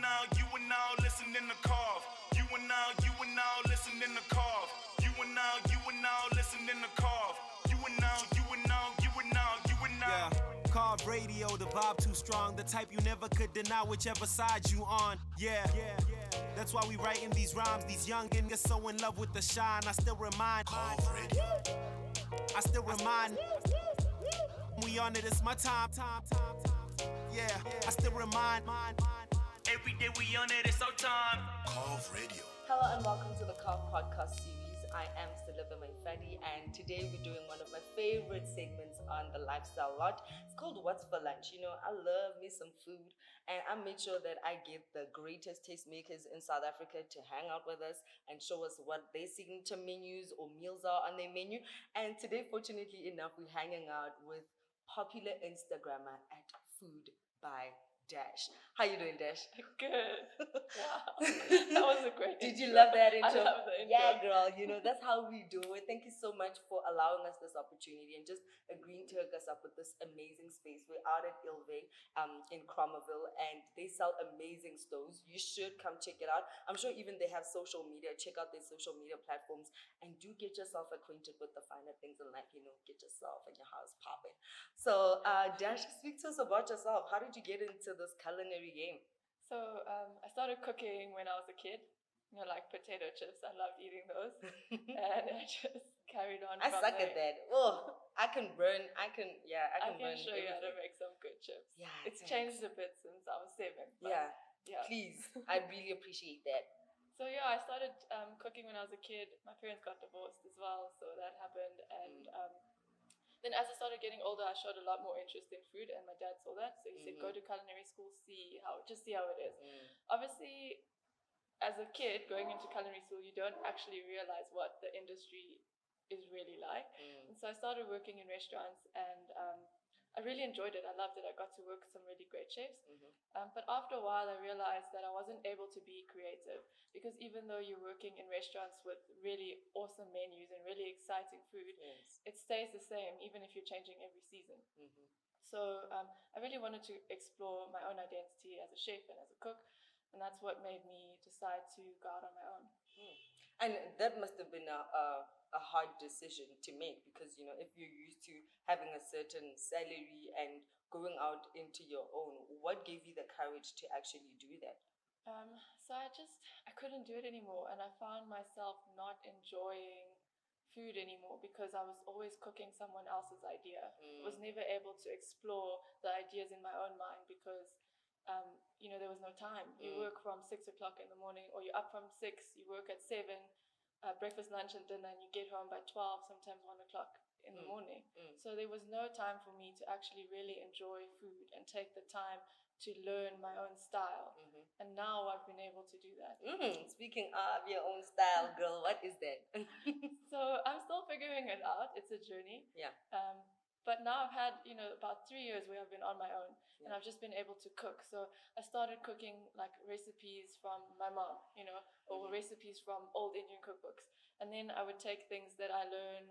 and now listening to Carve. You and now listening to Carve. You and now listening to Carve. You and now. Yeah, Carve radio, the vibe too strong, the type you never could deny whichever side you on. Yeah. That's why we writing these rhymes. These youngins get so in love with the shine. I still remind. We on it, it's my time. Yeah, I still remind. Every day we on it, it's our time. Carve Radio. Hello and welcome to the Carve podcast series. I am Stilaba Maifadi, and today we're doing one of my favorite segments on the lifestyle lot. It's called What's for Lunch. You know, I love me some food, and I make sure that I get the greatest tastemakers in South Africa to hang out with us and show us what their signature menus or meals are on their menu. And today, fortunately enough, we're hanging out with popular Instagrammer at Food by Dash. How you doing, Dash? Good. Wow. That was a great Did intro. you love that intro? I love the intro. Yeah, girl. You know, that's how we do it. Thank you so much for allowing us this opportunity and just agreeing to hook us up with this amazing space. We're out at Ilve in Cromwell, and they sell amazing stoves. You should come check it out. I'm sure even they have social media. Check out their social media platforms and do get yourself acquainted with the finer things in life. You know, get yourself and your house popping. So, Dash, speak to us about yourself. How did you get into this culinary game? So I started cooking when I was a kid. You know, like potato chips. I loved eating those. And I just carried on I from suck there. at that. Oh, I can burn. I can burn show you how to everything. make some good chips. Yeah, It's thanks. changed a bit since I was 7. But Yeah, yeah. please. I really appreciate that. So yeah, I started cooking when I was a kid. My parents got divorced as well, so that happened. And then as I started getting older, I showed a lot more interest in food, and my dad saw that. So he said, go to culinary school, see how it is. Obviously, as a kid going into culinary school, you don't actually realize what the industry is really like. And so I started working in restaurants, and I really enjoyed it. I loved it. I got to work with some really great chefs. But after a while, I realized that I wasn't able to be creative, because even though you're working in restaurants with really awesome menus and really exciting food, it stays the same even if you're changing every season. So I really wanted to explore my own identity as a chef and as a cook, and that's what made me decide to go out on my own. And that must have been a hard decision to make, because, you know, if you're used to having a certain salary and going out into your own, what gave you the courage to actually do that? So I couldn't do it anymore, and I found myself not enjoying food anymore because I was always cooking someone else's idea. I was never able to explore the ideas in my own mind because there was no time. You work from 6 o'clock in the morning, or you're up from 6, you work at 7, breakfast, lunch, and dinner, and you get home by 12, sometimes 1 o'clock in the morning. So there was no time for me to actually really enjoy food and take the time to learn my own style. And now I've been able to do that. Speaking of your own style, girl, what is that? So I'm still figuring it out. It's a journey. Yeah. But now I've had, about 3 years where I've been on my own, and I've just been able to cook. So I started cooking like recipes from my mom, or recipes from old Indian cookbooks. And then I would take things that I learn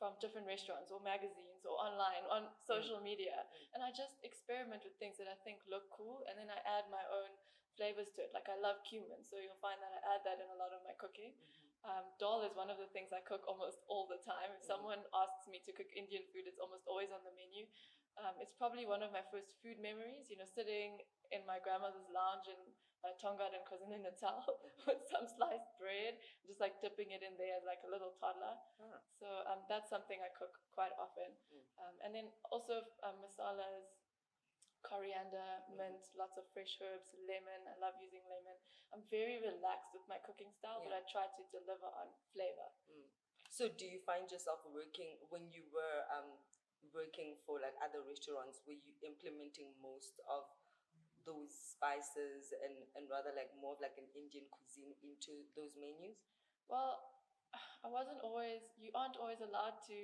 from different restaurants or magazines or online on social media. And I just experiment with things that I think look cool, and then I add my own flavors to it. Like I love cumin, so you'll find that I add that in a lot of my cooking. Dal is one of the things I cook almost all the time. If someone asks me to cook Indian food, it's almost always on the menu. It's probably one of my first food memories, sitting in my grandmother's lounge in Tongaat and KwaZulu-Natal with some sliced bread, just like dipping it in there as like a little toddler. So that's something I cook quite often. And then also masalas, coriander, mint, lots of fresh herbs, lemon. I love using lemon. I'm very relaxed with my cooking style, but I try to deliver on flavor. So do you find yourself working, when you were working for like other restaurants, were you implementing most of those spices and rather like more of like an Indian cuisine into those menus? Well, you aren't always allowed to,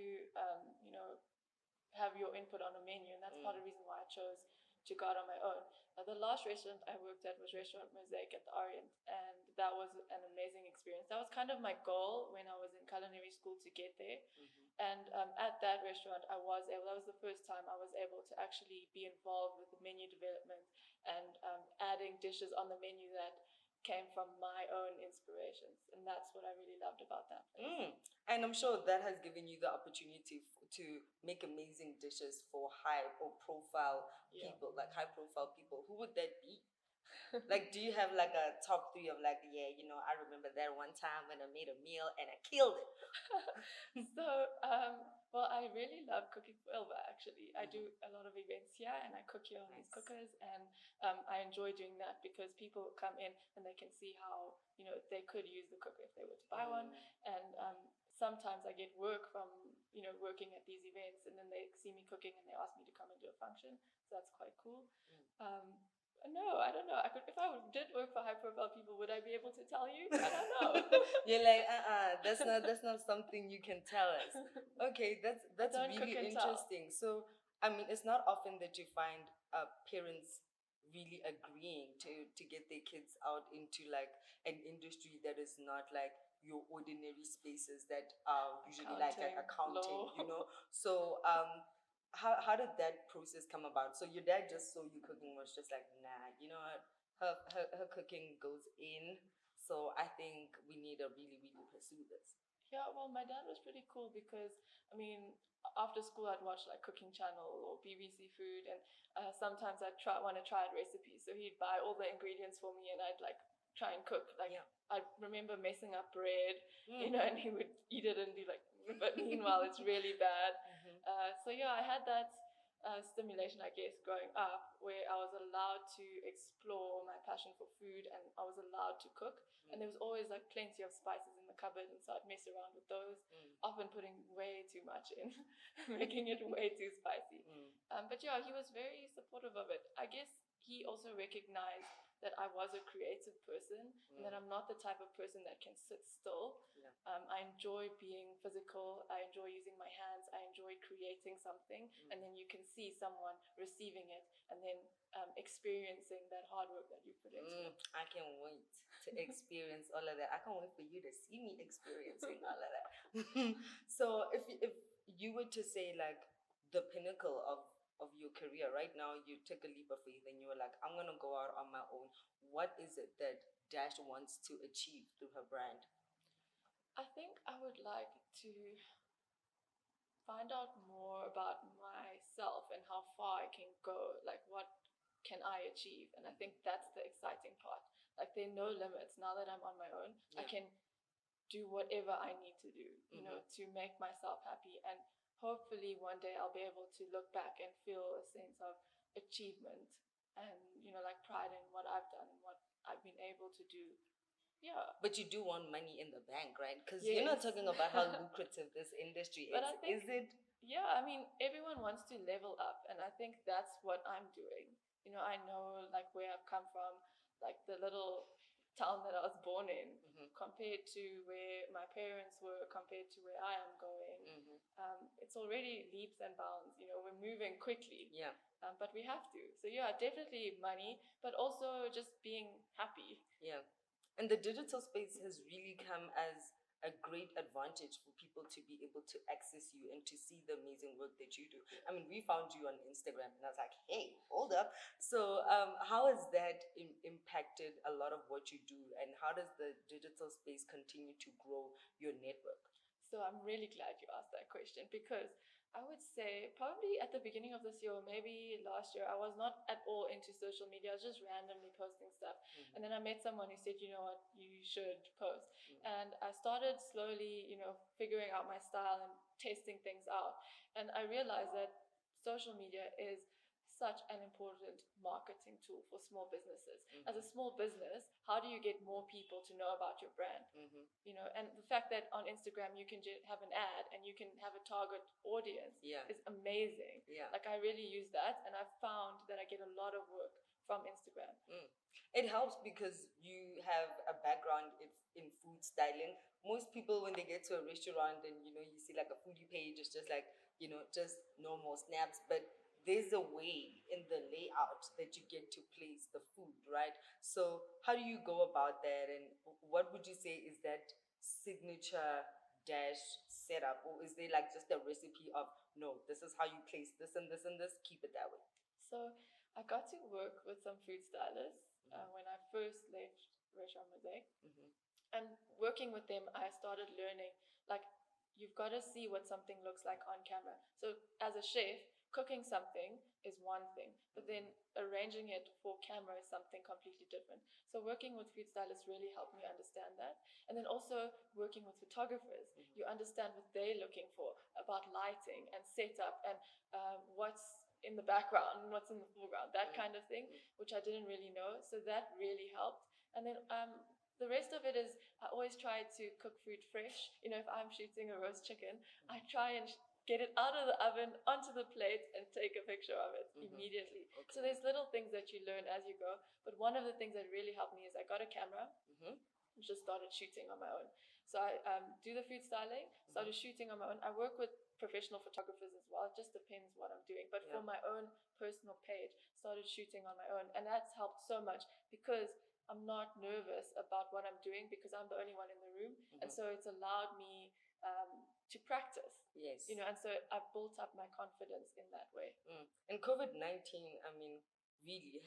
have your input on a menu, and that's part of the reason why I chose to go out on my own. The last restaurant I worked at was Restaurant Mosaic at the Orient, and that was an amazing experience. That was kind of my goal when I was in culinary school to get there. And at that restaurant, that was the first time I was able to actually be involved with the menu development and adding dishes on the menu that came from my own inspirations. And that's what I really loved about that place. And I'm sure that has given you the opportunity to make amazing dishes for high or profile Yeah. people, like high profile people. Who would that be? Like, do you have like a top three of like, yeah, you know, I remember that one time when I made a meal and I killed it. So, well, I really love cooking for Elva, actually. I do a lot of events here and I cook here on these Nice. cookers, and I enjoy doing that because people come in and they can see how, they could use the cooker if they were to buy one. And sometimes I get work from, working at these events, and then they see me cooking and they ask me to come and do a function. So that's quite cool. No, I don't know. If I did work for high profile people, would I be able to tell you? I don't know. You're like, that's not something you can tell us. Okay, that's don't cook really and tell. interesting. So, I mean, it's not often that you find parents really agreeing to get their kids out into like an industry that is not like your ordinary spaces that are usually like accounting, law. So, how did that process come about? So your dad just saw you cooking, was just like, nah, you know what, her cooking goes in. So I think we need to really, really pursue this. Yeah, well, my dad was pretty cool because, I mean, after school I'd watch like Cooking Channel or BBC Food, and sometimes I'd want to try out recipes. So he'd buy all the ingredients for me, and I'd like try and cook. Like, I remember messing up bread, and he would eat it and be like, but meanwhile it's really bad. So yeah, I had that stimulation, I guess, growing up, where I was allowed to explore my passion for food and I was allowed to cook. And there was always like plenty of spices in the cupboard, and so I'd mess around with those, often putting way too much in, making it way too spicy. But yeah, he was very supportive of it. I guess he also recognized that I was a creative person and that I'm not the type of person that can sit still. I enjoy being physical. I enjoy using my hands. I enjoy creating something, and then you can see someone receiving it and then experiencing that hard work that you put into it. I can't wait to experience all of that. I can't wait for you to see me experiencing all of that. So if you were to say like the pinnacle of your career right now, you took a leap of faith and you were like, I'm gonna go out on my own. What is it that Dash wants to achieve through her brand? I think I would like to find out more about myself and how far I can go. Like, what can I achieve? And I think that's the exciting part. Like, there are no limits. Now that I'm on my own, I can do whatever I need to do, to make myself happy. And hopefully one day I'll be able to look back and feel a sense of achievement and, like pride in what I've done and what I've been able to do. Yeah. But you do want money in the bank, right? Because Yes. you're not talking about how lucrative this industry is. But I think, is it? Yeah, I mean, everyone wants to level up, and I think that's what I'm doing. I know like where I've come from, like the little town that I was born in, compared to where my parents were, compared to where I am going. It's already leaps and bounds. We're moving quickly. Yeah. But we have to. So yeah, definitely money, but also just being happy. Yeah. And the digital space has really come as a great advantage for people to be able to access you and to see the amazing work that you do. I mean, we found you on Instagram and I was like, hey, hold up. So how has that impacted a lot of what you do, and how does the digital space continue to grow your network? So I'm really glad you asked that question, because I would say probably at the beginning of this year, or maybe last year, I was not at all into social media. I was just randomly posting stuff. And then I met someone who said, you know what, you should post. And I started slowly, figuring out my style and testing things out. And I realized that social media is such an important marketing tool for small businesses. As a small business, how do you get more people to know about your brand? And the fact that on Instagram you can have an ad and you can have a target audience is amazing. Like, I really use that, and I've found that I get a lot of work from Instagram. It helps because you have a background in food styling. Most people, when they get to a restaurant and you see like a foodie page, it's just like just normal snaps. But there's a way in the layout that you get to place the food, right? So how do you go about that, and what would you say is that signature dash setup, or is there like just a recipe of no, this is how you place this and this and this, keep it that way? So I got to work with some food stylists when I first left Restaurant Mosaic. Mm-hmm. And working with them, I started learning like you've got to see what something looks like on camera. So as a chef, cooking something is one thing, but then arranging it for camera is something completely different. So working with food stylists really helped me understand that. And then also working with photographers, you understand what they're looking for about lighting and setup and what's in the background and what's in the foreground, that kind of thing, which I didn't really know. So that really helped. And then the rest of it is I always try to cook food fresh. You know, if I'm shooting a roast chicken, I try and get it out of the oven onto the plate and take a picture of it immediately. Okay. So there's little things that you learn as you go. But one of the things that really helped me is I got a camera, just started shooting on my own. So I do the food styling, started shooting on my own. I work with professional photographers as well. It just depends what I'm doing. But for my own personal page, started shooting on my own. And that's helped so much because I'm not nervous about what I'm doing because I'm the only one in the room. And so it's allowed me to practice. Yes. You know, and so I've built up my confidence in that way. And COVID-19, I mean, really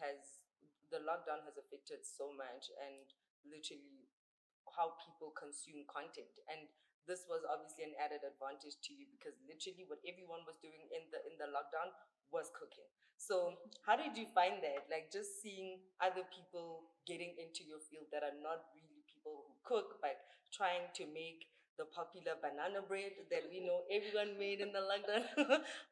the lockdown has affected so much, and literally how people consume content. And this was obviously an added advantage to you because literally what everyone was doing in the lockdown was cooking. So how did you find that? Like just seeing other people getting into your field that are not really people who cook, but trying to make the popular banana bread that we know everyone made in the lockdown.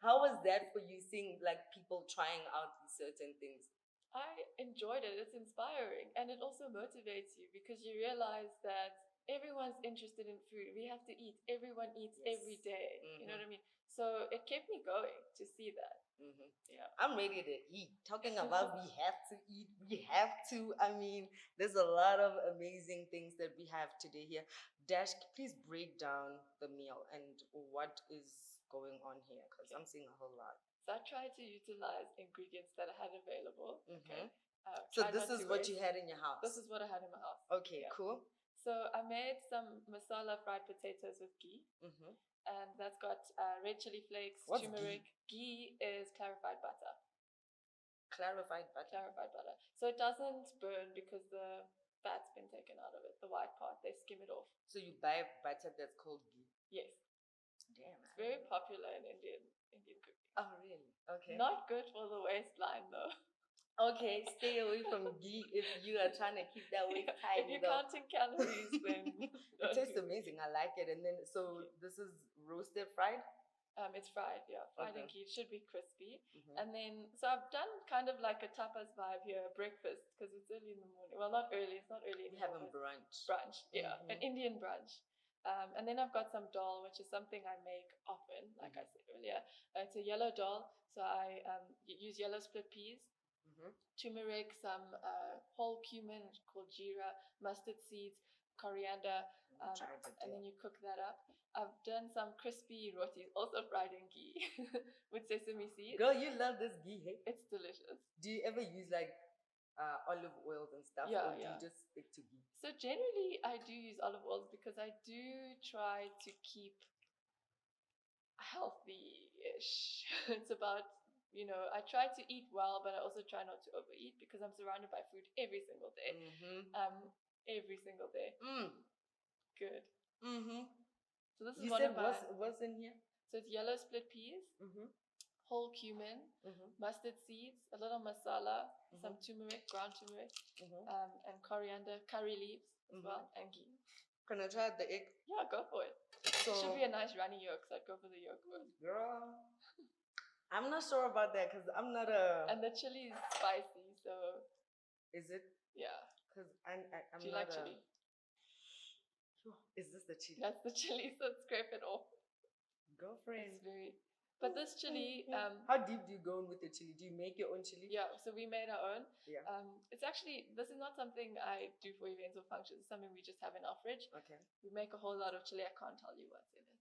How was that for you, seeing like people trying out these certain things? I enjoyed it. It's inspiring and it also motivates you because you realize that everyone's interested in food. We have to eat. Everyone eats every day. You know what I mean? So it kept me going to see that. Yeah. I'm ready to eat. Talking about we have to eat, we have to. I mean, there's a lot of amazing things that we have today here. Dash, please break down the meal and what is going on here because I'm seeing a whole lot. So I tried to utilize ingredients that I had available. Okay. So this is what you had in your house? This is what I had in my house. Okay, cool. So I made some masala fried potatoes with ghee. And that's got red chili flakes, What's turmeric. Ghee is clarified butter. Clarified butter? Clarified butter. So it doesn't burn because the fat's been taken out of it, the white part. They skim it off. So you buy butter that's called ghee? Yes. Damn. It's very popular in Indian cooking. Oh, really? Okay. Not good for the waistline, though. Okay, stay away from ghee if you are trying to keep that waist tight. If you're counting calories, then it tastes amazing. I like it. And then, so this is roasted, fried? It's fried, yeah. Fried in ghee. It should be crispy. And then, so I've done kind of like a tapas vibe here, breakfast, because it's early in the morning. Well, not early. It's not early. We're having brunch. Brunch, yeah. An Indian brunch. And then I've got some dal, which is something I make often, like I said earlier. It's a yellow dal. So I use yellow split peas, turmeric, some whole cumin called jeera, mustard seeds, coriander, and then you cook that up. I've done some crispy rotis, also fried in ghee with sesame seeds. Girl, you love this ghee, hey? It's delicious. Do you ever use like olive oils and stuff, or do you just stick to ghee? So generally, I do use olive oils because I do try to keep healthy-ish. It's about, you know, I try to eat well, but I also try not to overeat because I'm surrounded by food every single day. Every single day. Good. So this is you one said of my... what's in here? So it's yellow split peas, whole cumin, mustard seeds, a little masala, some turmeric, ground turmeric, and coriander, curry leaves as well, and ghee. Can I try the egg? Yeah, go for it. So, it should be a nice runny yolk, so I'd go for the yolk first. Girl, I'm not sure about that because I'm not a... And the chili is spicy, so... Is it? Yeah. Because I'm Do you not like chili? Is this the chili? That's the chili, so scrape it off. Girlfriend. It's very... But this chili... How deep do you go in with the chili? Do you make your own chili? Yeah, so we made our own. Yeah. It's actually... This is not something I do for events or functions. It's something we just have in our fridge. Okay. We make a whole lot of chili. I can't tell you what's in it.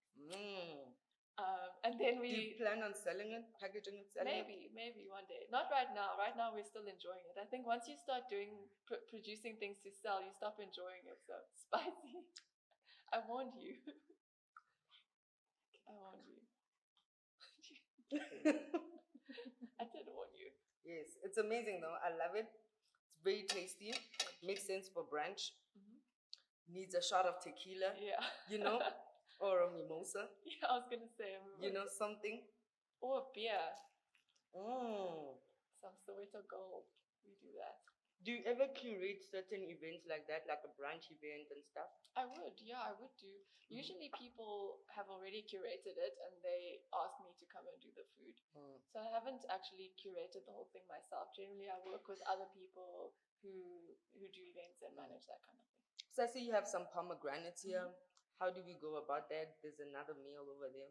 And then Do you we plan on selling it, packaging it, selling it? maybe one day. Not right now. Right now we're still enjoying it. I think once you start producing things to sell, you stop enjoying it. So spicy. I warned you. I warned you. I did warn you. Yes, it's amazing though. I love it. It's very tasty. Makes sense for brunch. Needs a shot of tequila, Yeah. you know, or a mimosa, Yeah, I was gonna say. you know, something. Or beer. Mm. Some Soweto Gold. We do that. Do you ever curate certain events like that, like a brunch event and stuff? I would, yeah, I would do. Usually people have already curated it and they ask me to come and do the food. So I haven't actually curated the whole thing myself. Generally I work with other people who do events and manage that kind of thing. So I see you have some pomegranates here. How do we go about that? There's another meal over there.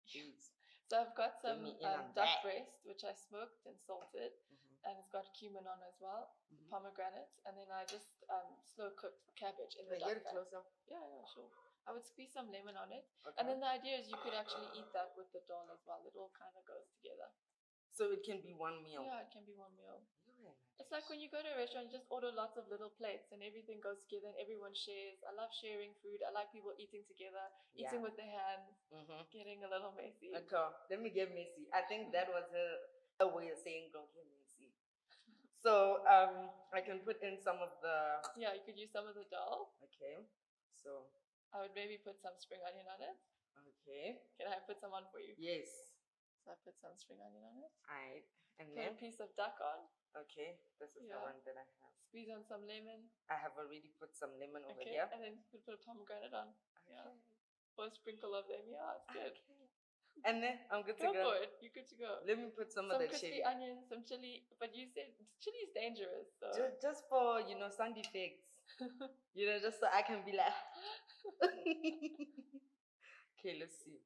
Please. So I've got Get some me in on duck that. breast, which I smoked and salted, and it's got cumin on as well, pomegranates, and then I just slow cooked cabbage in the Can I duck get it fat. closer? Yeah, sure. I would squeeze some lemon on it, Okay. and then the idea is you could actually eat that with the dal as well. It all kind of goes together. So it can be one meal. Yeah, it can be one meal. Yeah. It's like when you go to a restaurant, you just order lots of little plates and everything goes together and everyone shares. I love sharing food. I like people eating together, eating with their hands, getting a little messy. Okay, let me get messy. I think that was a way of saying don't get messy. So I can put in some of the. Yeah, you could use some of the dal. Okay, so. I would maybe put some spring onion on it. Okay. Can I put some on for you? Yes. So I put some spring onion on it. Alright, and Put then. a piece of duck on. Okay, this is the one that I have. Squeeze on some lemon. I have already put some lemon over Okay, here. and then you could put a pomegranate on. Okay. Yeah. Or a sprinkle of them. Yeah, it's good. Okay. And then I'm good to Go go. for it. You're good to go. Let me put some of the crispy chili. onions, some chili. But you said chili is dangerous. So. Just for, you know, sound effects. You know, just so I can be like. Okay, let's see.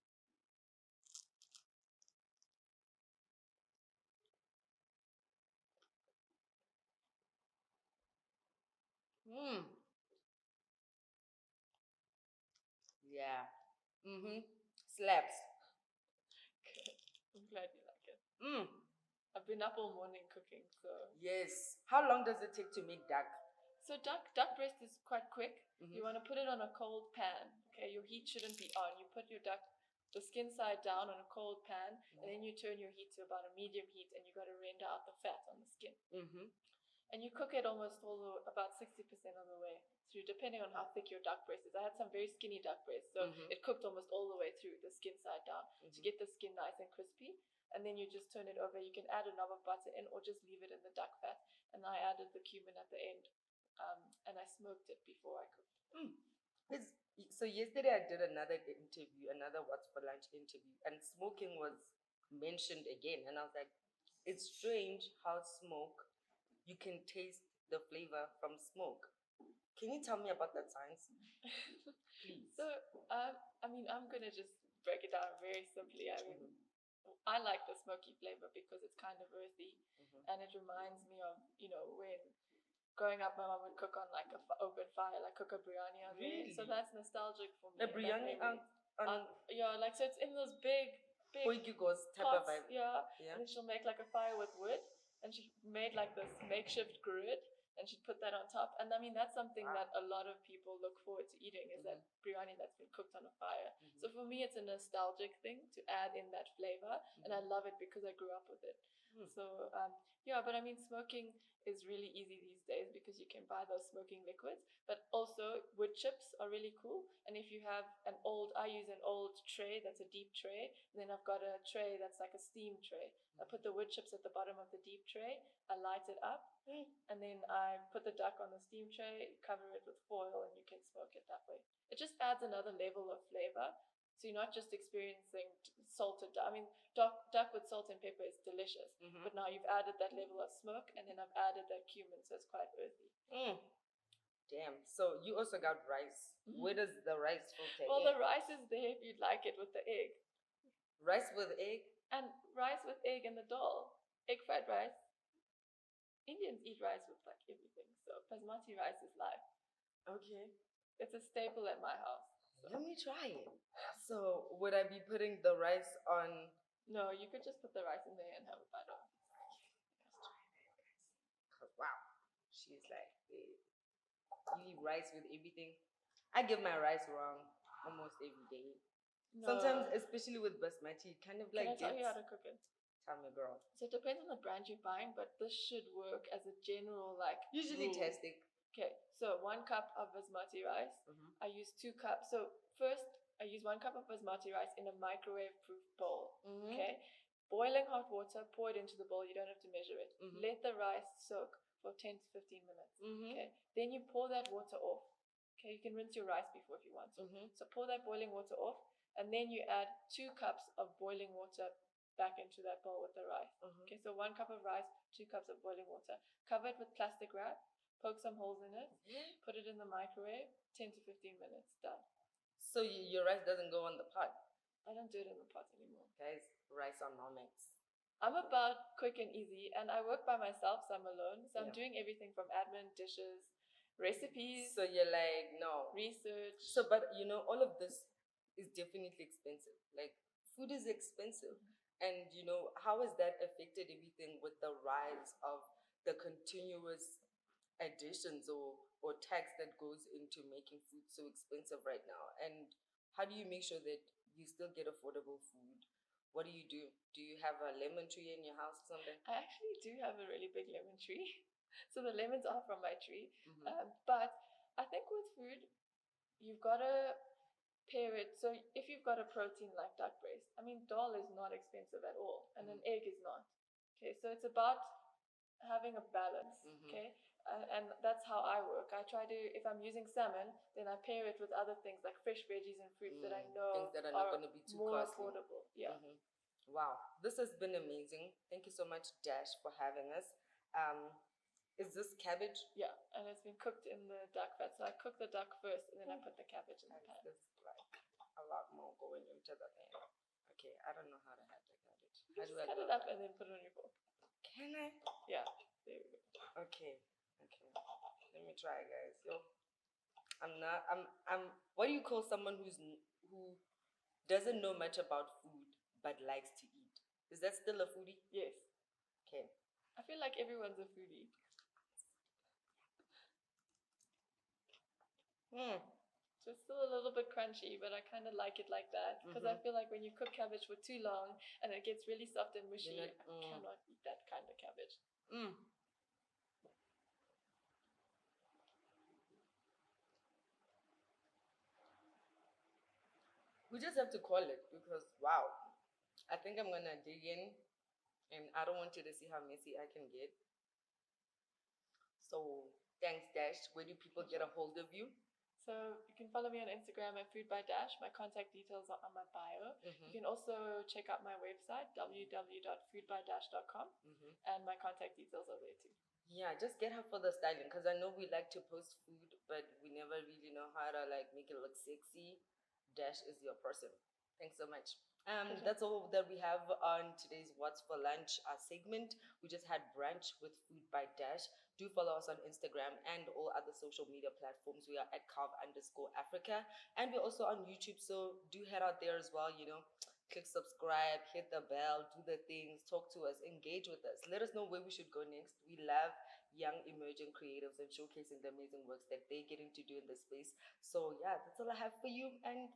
Yeah. Slaps. Good. I'm glad you like it. Mm. I've been up all morning cooking, so. Yes. How long does it take to make duck? So duck breast is quite quick. You want to put it on a cold pan. Okay, your heat shouldn't be on. You put your duck, the skin side down on a cold pan, and then you turn your heat to about a medium heat, and you got to render out the fat on the skin. And you cook it almost about 60% of the way through, depending on how thick your duck breast is. I had some very skinny duck breast, so it cooked almost all the way through, the skin side down, to get the skin nice and crispy. And then you just turn it over. You can add a knob of butter in, or just leave it in the duck fat. And I added the cumin at the end, and I smoked it before I cooked. So yesterday I did another interview, another What's for Lunch interview, and smoking was mentioned again. And I was like, it's strange how smoke, you can taste the flavor from smoke. Can you tell me about that science? Please. So, I mean, I'm going to just break it down very simply. I mean, I like the smoky flavor because it's kind of earthy, and it reminds me of, you know, when growing up, my mom would cook on like open fire, like cook a biryani on there. So that's nostalgic for me. A biryani on yeah, like, so it's in those big pots, type of vibe. Yeah, and then she'll make like a fire with wood, and she made like this makeshift grid, and she'd put that on top. And I mean, that's something that a lot of people look forward to eating, is that biryani that's been cooked on a fire. So for me, it's a nostalgic thing to add in that flavor, and I love it because I grew up with it. So yeah, but I mean, smoking is really easy these days because you can buy those smoking liquids. But also, wood chips are really cool. And if you have I use an old tray that's a deep tray. And then I've got a tray that's like a steam tray. I put the wood chips at the bottom of the deep tray. I light it up, and then I put the duck on the steam tray, cover it with foil, and you can smoke it that way. It just adds another level of flavor. So you're not just experiencing salted duck. I mean, duck with salt and pepper is delicious. But now you've added that level of smoke, and then I've added that cumin, so it's quite earthy. Damn. So you also got rice. Where does the rice filter Well, in? the rice is there if you'd like it with the egg. Rice with egg? And rice with egg in the dal. Egg fried rice. Indians eat rice with like everything. So basmati rice is life. Okay. It's a staple at my house. Let me try it. So, would I be putting the rice on? No, you could just put the rice in there and have a bite of it. Cause wow, she's like, "Babe, you eat rice with everything." I give my rice wrong almost every day. No. Sometimes, especially with basmati, kind of Can like I tell you gets. how to cook it? Tell me, girl. So it depends on the brand you're buying, but this should work as a general like Usually rule. tastic. Okay, so 1 cup of basmati rice. I use 2 cups. So first, I use 1 cup of basmati rice in a microwave-proof bowl. Okay, boiling hot water. Pour it into the bowl. You don't have to measure it. Let the rice soak for 10 to 15 minutes. Okay, then you pour that water off. Okay, you can rinse your rice before if you want to. So pour that boiling water off, and then you add 2 cups of boiling water back into that bowl with the rice. Okay, so 1 cup of rice, 2 cups of boiling water. Cover it with plastic wrap. Poke some holes in it. Put it in the microwave. 10 to 15 minutes. Done. So your rice doesn't go on the pot, I don't do it in the pot anymore. guys. Rice on Nomex. I'm about quick and easy, and I work by myself, so I'm alone. So I'm Yeah. doing everything from admin, dishes, recipes, So you're like, no. research. So, but you know, all of this is definitely expensive. Like, food is expensive. And, you know, how has that affected everything with the rise of the continuous additions or tax that goes into making food so expensive right now? And how do you make sure that you still get affordable food? What do you do? Do you have a lemon tree in your house or something? I actually do have a really big lemon tree. So the lemons are from my tree. But I think with food, you've got to pair it. So if you've got a protein like duck breast, I mean, dal is not expensive at all, and an egg is not. Okay, so it's about having a balance. Okay, and that's how I work. I try to, if I'm using salmon, then I pair it with other things like fresh veggies and fruits that I know Things that are not going to be too more costly. affordable. Yeah. Wow, this has been amazing. Thank you so much, Dash, for having us. Is this cabbage? Yeah, and it's been cooked in the duck fat. So I cook the duck first, and then I put the cabbage in the pan. There's like a lot more going into the thing. Okay, I don't know how to have the cabbage. How do Just I cut go it up about and then put it on your fork. Can I? Yeah, there we go. Okay. Let me try, guys. Yo, I'm. What do you call someone who doesn't know much about food but likes to eat? Is that still a foodie? Yes. Okay. I feel like everyone's a foodie. So it's still a little bit crunchy, but I kind of like it like that because I feel like when you cook cabbage for too long and it gets really soft and mushy, I cannot eat that kind of cabbage. We just have to call it because wow, I think I'm gonna dig in, and I don't want you to see how messy I can get. So thanks, Dash. Where do people get a hold of you? So you can follow me on Instagram at Food by Dash. My contact details are on my bio. You can also check out my website, www.foodbydash.com, and my contact details are there too. Yeah, just get her for the styling because I know we like to post food, but we never really know how to like make it look sexy. Dash is your person. Thanks so much. That's all that we have on today's What's for Lunch segment. We just had brunch with Food by Dash. Do follow us on Instagram and all other social media platforms. We are at Carve_Africa, and we're also on YouTube. So do head out there as well. You know, click subscribe, hit the bell, do the things, talk to us, engage with us. Let us know where we should go next. We love young emerging creatives and showcasing the amazing works that they're getting to do in this space. So yeah, that's all I have for you, and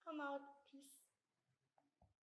I'm out.